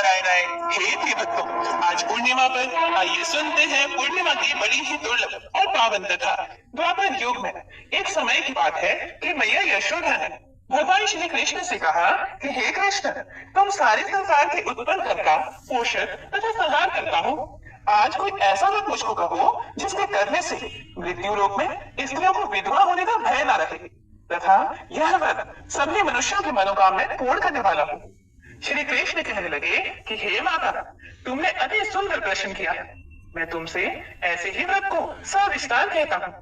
नारायण। हे प्रिय भक्तों, आज पूर्णिमा पर आइए सुनते हैं पूर्णिमा की बड़ी ही दुर्लभ और पावन कथा। द्वापर युग में एक समय की बात है कि मैया यशोदा ने भगवान श्री कृष्ण से कहा कि हे कृष्ण, तुम सारे संसार के उत्पन्न करता, पोषक तथा संहार करता हो। आज कोई ऐसा व्रत मुझको कहो जिसके करने से मृत्यु लोक में स्त्रियों को विधवा होने का भय न रहे तथा यह व्रत सभी मनुष्यों की मनोकामनाएं पूर्ण करने वाला हो। श्री कृष्ण कहने लगे कि हे माता, तुमने अति सुंदर प्रश्न किया है। मैं तुमसे ऐसे ही व्रत को सविस्तार कहता हूँ।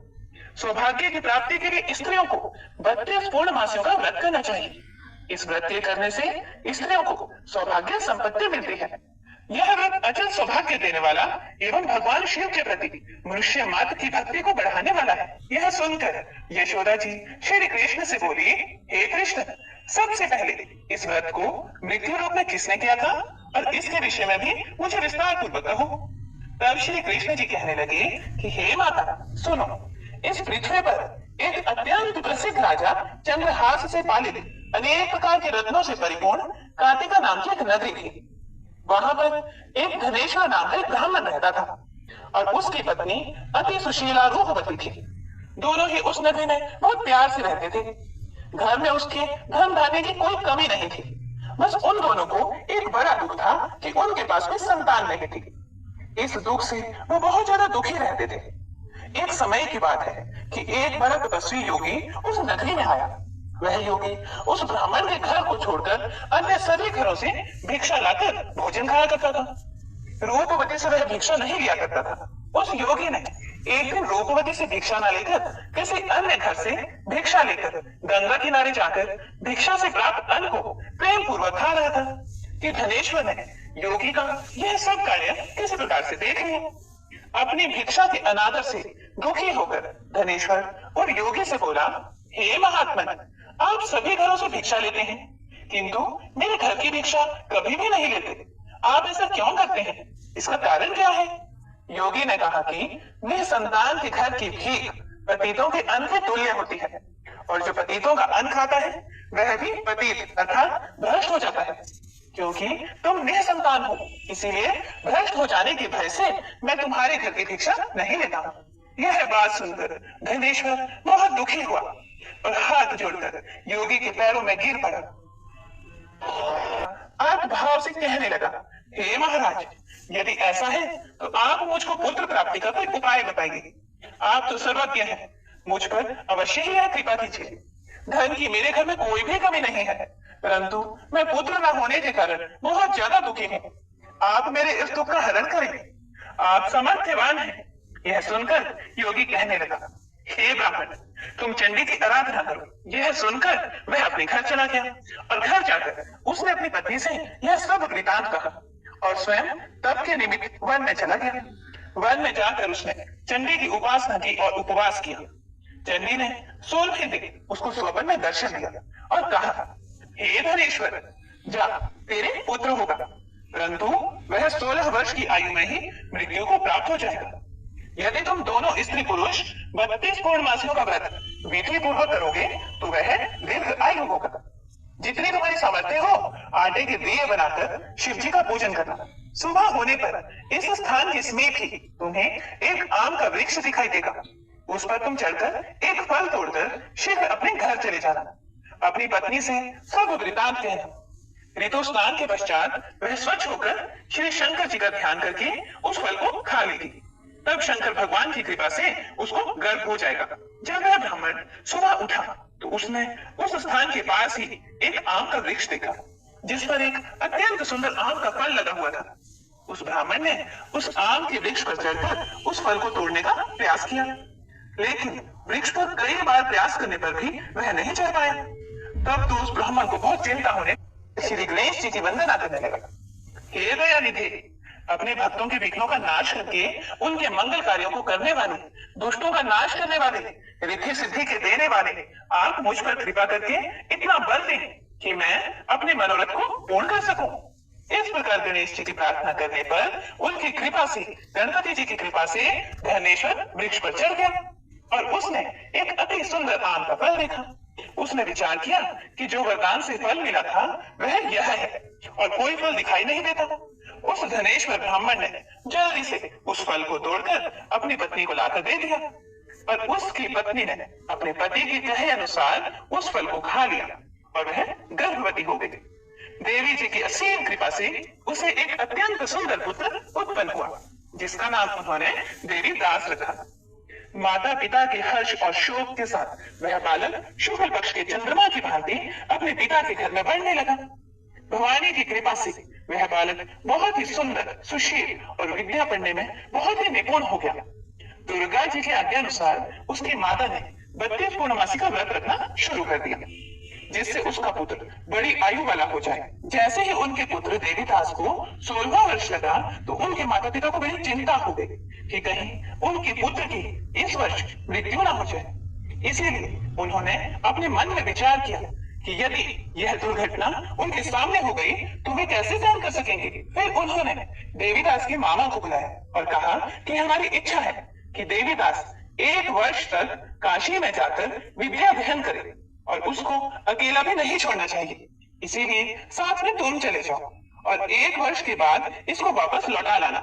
सौभाग्य की प्राप्ति के लिए स्त्रियों को 32 पूर्ण मासियों का व्रत करना चाहिए। इस व्रत के करने से स्त्रियों को सौभाग्य संपत्ति मिलती है। यह व्रत अचल सौभाग्य देने वाला एवं भगवान शिव के प्रति मनुष्य मात्र की भक्ति को बढ़ाने वाला है। यह सुनकर यशोदा जी श्री कृष्ण से बोली, हे कृष्ण, सबसे पहले इस व्रत को मृत्यु लोक में किसने किया था और इसके विषय में भी मुझे विस्तार पूर्वक कहो। तब श्री कृष्ण जी कहने लगे कि हे माता, सुनो। इस पृथ्वी पर एक अत्यंत प्रसिद्ध राजा चंद्रहास से पालित अनेक प्रकार के रत्नों से परिपूर्ण कार्तिका नाम की एक नगरी थी। वहां पर एक धनेश्वर नाम का एक ब्राह्मण रहता था और उसकी पत्नी अति सुशीला रूपवती थी। दोनों ही उस नगरी में बहुत प्यार से रहते थे। घर में उसके धन धान्य की कोई कमी नहीं थी। बस उन दोनों को एक बड़ा दुख था कि उनके पास कोई संतान नहीं थी। इस दुख से वो बहुत ज्यादा दुखी रहते थे। एक समय की बात है कि एक बड़ा तपस्वी योगी उस नगरी में आया। वह योगी उस ब्राह्मण के घर को छोड़कर अन्य सभी घरों से भिक्षा लाकर भोजन खाया करता था। रूपवती से वह भिक्षा नहीं लिया करता था। उस योगी ने एक दिन रूपवती से भिक्षा न लेकर किसी अन्य घर से भिक्षा लेकर गंगा किनारे जाकर भिक्षा से प्राप्त अन्न को प्रेम पूर्वक खा रहा था कि धनेश्वर ने योगी का यह सब कार्य किसी प्रकार से देख लिया। अपनी भिक्षा के अनादर से दुखी होकर धनेश्वर और योगी से बोला, हे महात्मन, आप सभी घरों से भिक्षा लेते हैं किंतु मेरे घर की भिक्षा कभी भी नहीं लेते। आप ऐसा क्यों करते हैं? इसका कारण क्या है? योगी ने कहा कि निसंतान के घर की भीख पतितों के अन्न के तुल्य होती है और जो पतितों का अन्न खाता है वह भी पतित अर्थात भ्रष्ट हो जाता है। क्योंकि तुम निसंतान हो, इसीलिए भ्रष्ट हो जाने के भय से मैं तुम्हारे घर की भिक्षा नहीं लेता हूँ। यह बात सुनकर धनेश्वर बहुत दुखी हुआ और हाथ जोड़कर योगी के पैरों में गिर पड़ा। आप भाव से कहने लगा, हे महाराज, यदि ऐसा है तो आप मुझको पुत्र प्राप्ति का कोई उपाय बताइए। आप तो सर्वज्ञ हैं, मुझ पर अवश्य ही यह कृपा कीजिए। धन की मेरे घर में कोई भी कमी नहीं है, परंतु मैं पुत्र न होने के कारण बहुत ज्यादा दुखी हूँ। आप मेरे इस दुख का हरण करें। आप सामर्थ्यवान हैं। यह सुनकर योगी कहने लगा, हे ब्राह्मण, तुम चंडी की आराधना करो। यह सुनकर वह अपने घर चला गया और घर जाकर उसने अपनी पत्नी से यह सब वृतांत कहा और स्वयं तप के निमित्त वन में चला गया। वन में जाकर उसने चंडी की उपासना की और उपवास किया। चंडी ने 16वें दिन उसको स्वप्न में दर्शन दिया और कहा, हे धनेश्वर, जा, तेरे पुत्र होगा, परंतु वह 16 वर्ष की आयु में ही मृत्यु को प्राप्त हो जाएगा। यदि तुम दोनों स्त्री पुरुष 32 पूर्ण मासियों का व्रत विधि पूर्वक करोगे तो वह दीर्घ आयु होगा। जितनी तुम्हारी सामर्थ्य हो, आटे के दिए बनाकर शिव जी का पूजन करना। सुबह होने पर इस स्थान के समीप ही तुम्हें एक आम का वृक्ष दिखाई देगा। उस पर तुम चढ़कर एक फल तोड़कर शीघ्र अपने घर चले जाना। अपनी पत्नी से सब वृतांत कहना। ऋतु स्नान के पश्चात वह स्वच्छ होकर श्री शंकर जी का ध्यान करके उस फल को खा लेगी। तब शंकर भगवान की कृपा से उसको गर्भ हो जाएगा। जब वह ब्राह्मण सुबह उठा तो उसने उस स्थान के पास ही एक आम का वृक्ष देखा जिस पर एक अत्यंत सुंदर आम का फल लगा हुआ था। उस ब्राह्मण ने उस आम के वृक्ष पर चढ़कर उस फल को तोड़ने का प्रयास किया, लेकिन वृक्ष पर कई बार प्रयास करने पर भी वह नहीं चढ़ पाया। तब तो उस ब्राह्मण को बहुत चिंता होने श्री गणेश जी की वंदना करने लगा। हे दयानिधि, अपने भक्तों के विघ्नों का नाश करके उनके मंगल कार्यों को करने वाले, दुष्टों का नाश करने वाले, रिद्धि सिद्धि के देने वाले, आप मुझ पर कृपा करके इतना बल दें कि मैं अपने मनोरथ को पूर्ण कर सकूं। इस प्रकार गणेश जी की प्रार्थना करने पर उनकी कृपा से, गणपति जी की कृपा से धनेश्वर वृक्ष पर चढ़ गया और उसने एक अति सुंदर आम का फल देखा। उसने विचार किया कि जो वरदान से फल मिला था वह यह है और कोई फल दिखाई नहीं देता। उस धनेश्वर ब्राह्मण ने जल्दी से उस फल को तोड़कर अपनी पत्नी को लाकर दे दिया और उसकी पत्नी ने अपने पति के कहे अनुसार उस फल को खा लिया और वह गर्भवती हो गई। देवी जी की असीम कृपा से उसे एक अत्यंत सुंदर पुत्र उत्पन्न हुआ, जिसका नाम उन्होंने देवी दास रखा। माता पिता के हर्ष और शोक के साथ वह बालक शुक्ल पक्ष के चंद्रमा की भांति अपने पिता के घर में बढ़ने लगा। भवानी की कृपा से वह बालक बहुत ही सुंदर, सुशील और विद्या पढ़ने में बहुत ही निपुण हो गया। दुर्गा जी के आज्ञा अनुसार उसकी माता ने 32 पूर्णमासी का व्रत रखना शुरू कर दिया, जिससे उसका पुत्र बड़ी आयु वाला हो जाए। जैसे ही उनके पुत्र देवीदास को 16वां वर्ष लगा तो उनके माता पिता को बड़ी चिंता हो गई कि कहीं उनके पुत्र की इस वर्ष मृत्यु न हो जाए। इसीलिए उन्होंने अपने मन में विचार किया कि यदि यह दुर्घटना उनके सामने हो गई तो वे कैसे सहन कर सकेंगे। फिर उन्होंने देवीदास के मामा को बुलाया और कहा कि हमारी इच्छा है कि देवीदास 1 वर्ष तक काशी में जाकर विद्या अध्ययन करे और उसको अकेला भी नहीं छोड़ना चाहिए। इसीलिए साथ में तुम चले जाओ और 1 वर्ष के बाद इसको वापस लौटा लाना।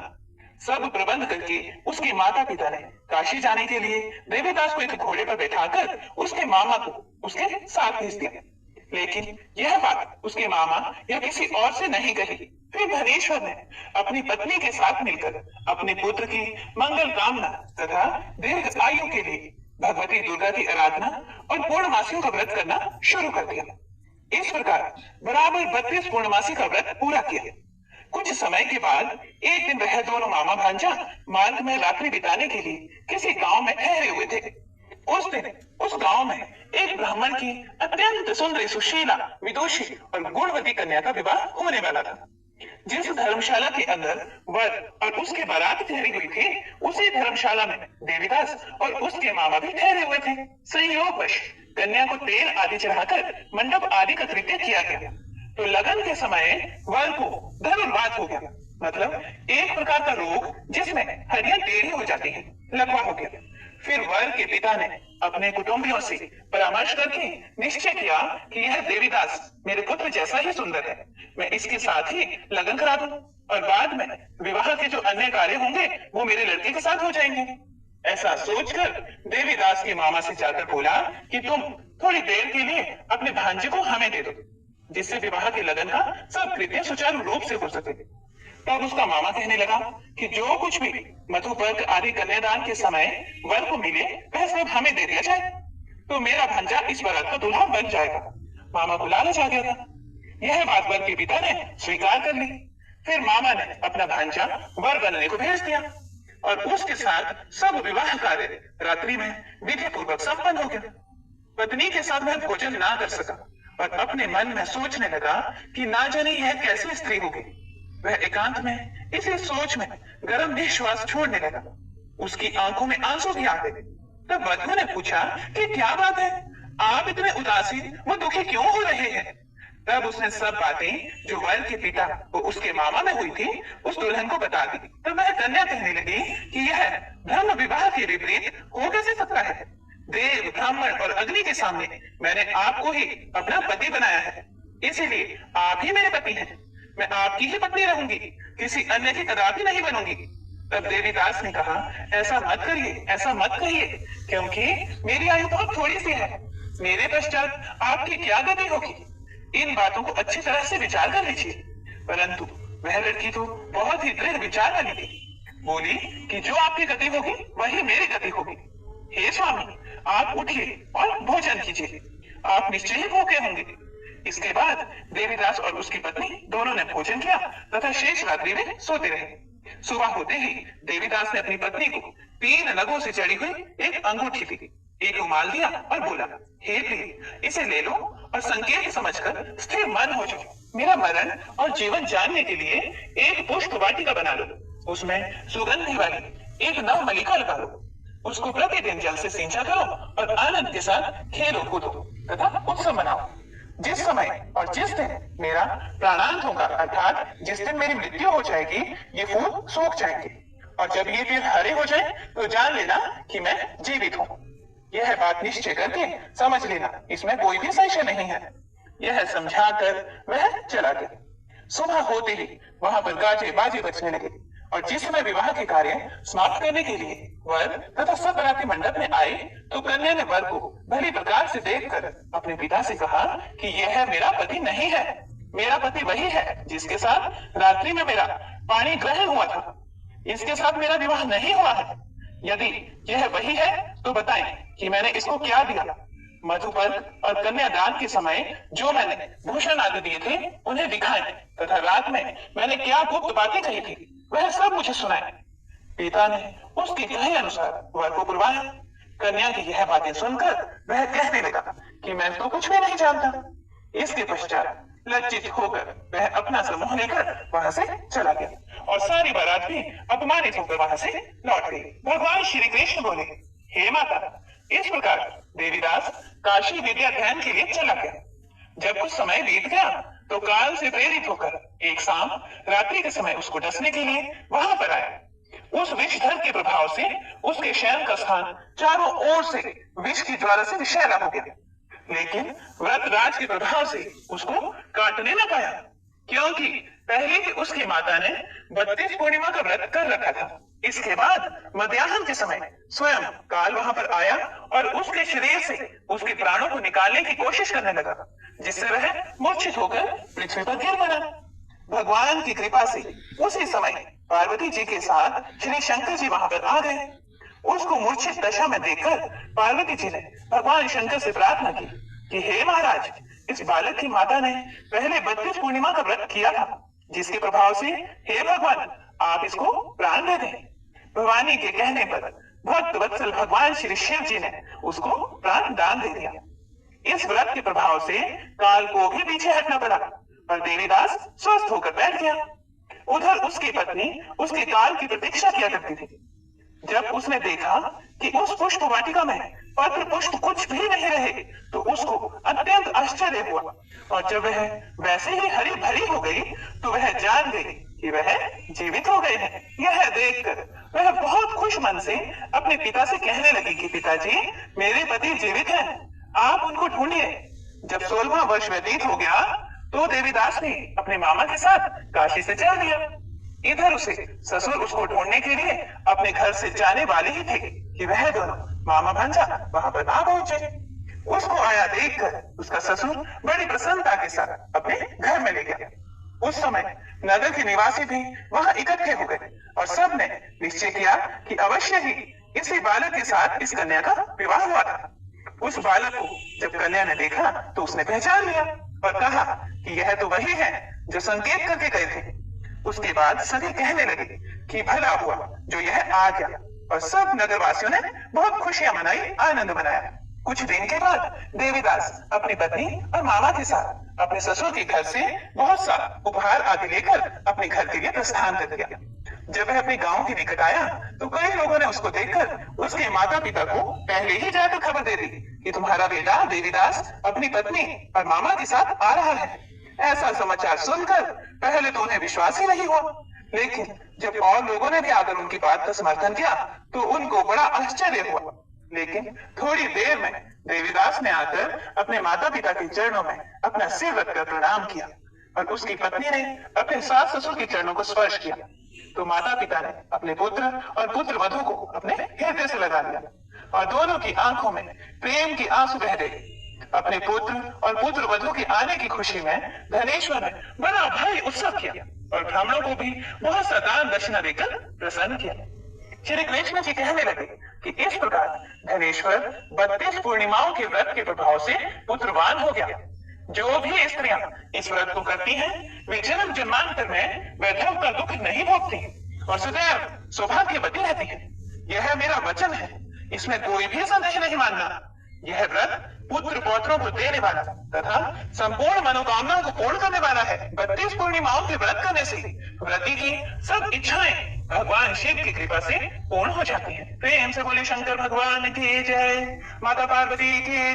सब प्रबंध करके उसके माता पिता ने काशी जाने के लिए देवीदास को एक घोड़े पर बैठाकर उसके मामा को उसके साथ भेज दिया। लेकिन यह बात उसके मामा या किसी और से नहीं कही। फिर धनेश्वर ने अपनी पत्नी के साथ मिलकर अपने पुत्र की मंगल कामना तथा दीर्घ आयु के लिए भगवती दुर्गा की आराधना और पूर्णमासियों का व्रत करना शुरू कर दिया। इस प्रकार बराबर 32 पूर्णमासी का व्रत पूरा किया। कुछ समय के बाद एक दिन वह दोनों मामा भांजा मार्ग में रात्रि बिताने के लिए किसी गांव में ठहरे हुए थे। उस दिन उस गांव में एक ब्राह्मण की अत्यंत सुंदर, सुशीला, विदुषी और गुणवती कन्या का विवाह होने वाला था। जिस धर्मशाला के अंदर वर और उसके बारात ठहरी हुई थी, उसी धर्मशाला में देवीदास और उसके मामा भी ठहरे हुए थे। संयोगवश कन्या को तेल आदि चढ़ाकर मंडप आदि का कृत्य किया गया तो लगन के समय वर को धनुर्वात हो गया, मतलब एक प्रकार का रोग जिसमें हड्डियां टेढ़ी हो जाती हैं, लकवा हो गया। फिर वर के पिता ने अपने कुटुंबियों से परामर्श करके निश्चय किया कि यह देवीदास मेरे पुत्र जैसा ही सुंदर है, मैं इसके साथ ही लगन करा दूं और बाद में विवाह के जो अन्य कार्य होंगे वो मेरे लड़के के साथ हो जाएंगे। ऐसा सोचकर देवीदास के मामा से जाकर बोला कि तुम थोड़ी देर के लिए अपने भांजे को हमें दे दो, जिससे विवाह के लगन का सब कृत्य सुचारू रूप से हो सके। तब उसका मामा कहने लगा कि जो कुछ भी मधुपर्क आदि कन्यादान के समय वर को मिले वह सब हमें दे दिया जाए, तो मेरा भांजा इस बारात का दूल्हा बन जाएगा। मामा को लालच आ गया था। यह बात वर के पिता ने स्वीकार कर ली। फिर मामा ने अपना भांजा वर बनने को भेज दिया और उसके साथ सब विवाह कार्य रात्रि में विधि पूर्वक संपन्न हो गया। पत्नी के साथ वह भोजन ना कर सका और अपने मन में सोचने लगा कि ना जाने यह कैसी स्त्री होगी। वह एकांत में इसी सोच में गर्म निश्वास छोड़ने लगा। उसकी आंखों में आंसू भी आ गए। तब वधू ने पूछा कि क्या बात है, आप इतने उदासीन व दुखी क्यों हो रहे हैं। तब उसने सब बातें जो वर के पिता वो उसके मामा में हुई थी उस दुल्हन को बता दी। तब वह कन्या कहने लगी कि यह ब्रह्म विवाह के विपरीत हो कैसे सकता है। देव, ब्राह्मण और अग्नि के सामने मैंने आपको ही अपना पति बनाया है, इसीलिए आप ही मेरे पति हैं। मैं आपकी ही पत्नी रहूंगी, किसी अन्य की कदापि नहीं बनूंगी। तब देवीदास ने कहा, ऐसा मत करिए, ऐसा मत कहिए, क्योंकि मेरी आयु बहुत थोड़ी सी है। मेरे पश्चात आपकी क्या गति होगी। इन बातों को अच्छी तरह से विचार कर लीजिए। परंतु वह लड़की तो बहुत ही दृढ़ विचार वाली थी। बोली कि जो आपकी गति होगी वही मेरी गति होगी। हे स्वामी, आप उठिए और भोजन कीजिए, आप निश्चय ही भूखे होंगे। इसके बाद देवीदास और उसकी पत्नी दोनों ने भोजन किया तथा शेष रात्रि में सोते रहे। सुबह होते ही देवीदास ने अपनी पत्नी को 3 नगों से चढ़ी हुई एक अंगूठी दी, एक रुमाल दिया और बोला, हे प्रिय, इसे ले लो और संकेत समझकर स्थिर मन हो जाओ। मेरा मरण और जीवन जानने के लिए एक पुष्प वाटिका बना लो, उसमें सुगंधी वाली एक नव मलिका लगा लो, उसको प्रतिदिन जल से सिंचा करो और आनंद के साथ खेलो कूदो तथा उत्सव मनाओ। जिस समय और जिस दिन मेरा प्राणांत होगा, अर्थात जिस दिन मेरी मृत्यु हो जाएगी, ये फूल सूख जाएंगे और जब ये फिर हरे हो जाए तो जान लेना कि मैं जीवित हूँ। यह बात निश्चय करके समझ लेना, इसमें कोई भी संशय नहीं है। यह समझाकर वह चला गया। सुबह होते ही वहां पर गाजे बाजे बजने लगे और जिस समय विवाह के कार्य समाप्त करने के लिए वर तथा सब बराती मंडप में आए तो कन्या ने वर को भली प्रकार से देखकर अपने पिता से कहा कि यह मेरा पति नहीं है, मेरा पति वही है जिसके साथ रात्रि में मेरा पानी ग्रहण हुआ था। इसके साथ मेरा विवाह नहीं हुआ है। यदि यह वही है तो बताएं कि मैंने इसको क्या दिया। मधुपर और कन्यादान के समय जो मैंने भूषण आदि दिए थे उन्हें दिखाएं तथा रात में मैंने क्या गुप्त बातें कही थी वह सब मुझे सुनाएं। पिता ने उसके कहे अनुसार वर को बुलवाया। कन्या की यह बातें सुनकर वह कहने लगा कि मैं तो कुछ भी नहीं जानता। इसके पश्चात लज्जित होकर वह अपना समूह लेकर वहां से चला गया और सारी बारात भी अपमानित होकर वहां से लौट गई। भगवान श्री कृष्ण बोले, हे माता, इस प्रकार देवीदास काशी विद्या अध्ययन के लिए चला गया। जब कुछ समय बीत गया तो काल से प्रेरित होकर एक सांप रात्रि के समय उसको डसने के लिए वहां पर आया। उस विषधर के प्रभाव से उसके शयन का स्थान चारों ओर से विष की ज्वाला से विषैला हो गया, लेकिन व्रत राज के प्रभाव से उसको काटने न पाया, क्योंकि पहले ही उसकी माता ने 32 पूर्णिमा का व्रत कर रखा था। इसके बाद मध्याह्न के समय स्वयं काल वहां पर आया और उसके शरीर से उसके प्राणों को निकालने की कोशिश करने लगा, जिससे वह मूर्छित होकर पृथ्वी पर गिर पड़ा। भगवान की कृपा से उसी समय पार्वती जी के साथ श्री शंकर जी वहां पर आ गए। उसको मूर्छित दशा में देखकर पार्वती जी ने भगवान शंकर से प्रार्थना की कि हे महाराज, इस बालक की माता ने पहले 32 पूर्णिमा का व्रत किया था, जिसके प्रभाव से हे भगवान आप इसको प्राण दे दें। भवानी के कहने पर भक्त वत्सल भगवान श्री शिव जी ने उसको प्राण दान दे दिया। इस व्रत के प्रभाव से काल को भी पीछे हटना पड़ा और देवीदास स्वस्थ होकर बैठ गया। उधर उसकी पत्नी उसके काल की प्रतीक्षा किया करती थी। जब उसने देखा कि उस पुष्प वाटिका में पत्र पुष्प कुछ भी नहीं रहे तो उसको अत्यंत आश्चर्य हुआ और जब वह वैसे ही हरी भरी हो गई तो वह जान गई कि वह जीवित हो गए हैं। यह देखकर वह बहुत खुश मन से अपने पिता से कहने लगी कि पिताजी, मेरे पति जीवित हैं, आप उनको ढूंढिए। जब 16वां वर्ष व्यतीत हो गया तो देवीदास ने अपने मामा के साथ काशी से चल दिया। इधर उसे ससुर उसको ढूंढने के लिए अपने घर से जाने वाले ही थे कि वह दोनों मामा भांजा वहां पर आ पहुंचे। उसको आया देखकर उसका ससुर बड़ी प्रसन्नता के साथ अपने घर में ले गया। उस समय नगर के निवासी भी वहां इकट्ठे हो गए और सब ने निश्चय किया कि अवश्य ही इसी बालक के साथ इस कन्या का विवाह हुआ था। उस बालक को जब कन्या ने देखा तो उसने पहचान लिया और कहा कि यह तो वही है जो संकेत करके गए थे। उसके बाद सभी कहने लगे कि भला हुआ जो यह आ गया और सब नगरवासियों ने बहुत खुशियां मनाई, आनंद मनाया। कुछ दिन के बाद देवीदास अपनी पत्नी और मामा के साथ अपने ससुर के घर से बहुत सा उपहार आदि लेकर अपने घर के लिए प्रस्थान कर दिया। जब वह अपने गांव के निकट आया तो कई लोगों ने उसको देखकर उसके माता पिता को पहले ही जाकर खबर दे दी कि तुम्हारा बेटा देवीदास अपनी पत्नी और मामा के साथ आ रहा है। ऐसा समाचार सुनकर पहले तो उन्हें विश्वास ही नहीं हुआ, लेकिन जब और लोगों ने भी आकर उनकी बात का समर्थन किया तो उनको बड़ा आश्चर्य हुआ। लेकिन थोड़ी देर में देवीदास ने आकर अपने माता पिता के चरणों में अपना सिर रखकर प्रणाम किया और उसकी पत्नी ने अपने सास ससुर के चरणों को स्पर्श किया तो माता पिता ने अपने पुत्र और पुत्र वधू को अपने हृदय से लगा लिया और दोनों की आंखों में प्रेम के आंसू बह गए। अपने पुत्र और पुत्र वधू के आने की खुशी में धनेश्वर ने बड़ा भारी उत्सव किया और ब्राह्मणों को भी बहुत सा दान दक्षिणा देकर प्रसन्न किया। श्री कृष्ण जी कहने लगे कि इस प्रकार धनेश्वर 32 पूर्णिमाओं के व्रत के प्रभाव से पुत्रवान हो गया। जो भी स्त्रियां इस व्रत को करती हैं, वे जन्म जन्मांतर में वैधव का दुख नहीं भोगती और सदैव सौभाग्यवती रहती हैं। यह मेरा वचन है, इसमें कोई भी संदेह नहीं मानना। यह व्रत पुत्र पौत्रों को देने वाला तथा संपूर्ण मनोकामनाओं को पूर्ण करने वाला है। 32 पूर्णिमाओं के व्रत करने से व्रती की सब इच्छाएं भगवान शिव की कृपा से पूर्ण हो जाती हैं। प्रेम से बोले शंकर भगवान की जय, माता पार्वती की जय।